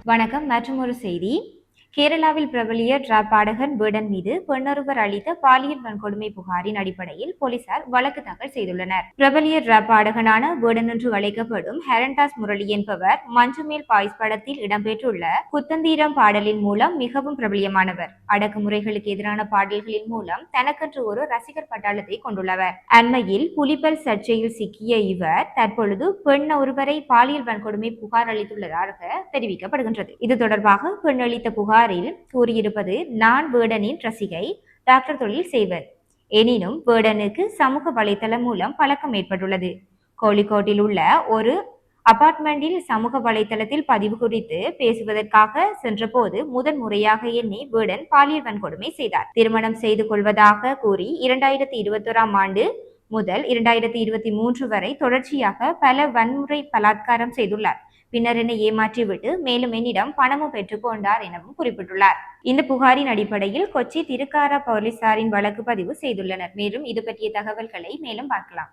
வணக்கம். மற்றுமொரு செய்தி. கேரளாவில் பிரபலிய டிராப் பாடகர் வேடன் மீது பெண்ணொருவர் அளித்த பாலியல் வன்கொடுமை புகாரின் அடிப்படையில் போலீசார் வழக்கு தாக்கல் செய்துள்ளனர். பிரபலிய டிராப் பாடகனான வேடன் என்று அழைக்கப்படும் ஹெரண்டாஸ் முரளி என்பவர் மஞ்சுமேல் பாய்ஸ் படத்தில் இடம்பெற்றுள்ள குத்தந்தீரம் பாடலின் மூலம் மிகவும் பிரபலியமானவர். அடக்குமுறைகளுக்கு எதிரான பாடல்களின் மூலம் தனக்கென்று ஒரு ரசிகர் பட்டாளத்தை கொண்டுள்ளவர். அண்மையில் புலிபல் சர்ச்சையில் சிக்கிய இவர் தற்பொழுது பெண் ஒருவரை பாலியல் வன்கொடுமை புகார் அளித்துள்ளதாக தெரிவிக்கப்படுகின்றது. இது தொடர்பாக பெண் அளித்த புகாரில் கூறியிருப்பது, நான் வேடனின் ரசிகை, டாக்டர் தொழில் செய்வர். எனினும் வேடனுக்கு சமூக வலைதளம் மூலம் பழக்கம் ஏற்பட்டுள்ளது. கோழிக்கோட்டில் உள்ள ஒரு அபார்ட்மெண்டில் சமூக வலைதளத்தில் பதிவு குறித்து பேசுவதற்காக சென்றபோது முதன் முறையாக என்னை வேடன் பாலியல் வன்கொடுமை செய்தார். திருமணம் செய்து கொள்வதாக கூறி 2021ஆம் ஆண்டு முதல் 2023 வரை தொடர்ச்சியாக பல வன்முறை பலாத்காரம் செய்துள்ளார். பின்னர் என்னை ஏமாற்றிவிட்டு மேலும் என்னிடம் பணமும் பெற்றுக்கொண்டார் எனவும் குறிப்பிட்டுள்ளார். இந்த புகாரின் அடிப்படையில் கொச்சி திருக்கார போலீசாரின் வழக்கு பதிவு செய்துள்ளனர். மேலும் இது பற்றிய தகவல்களை மேலும் பார்க்கலாம்.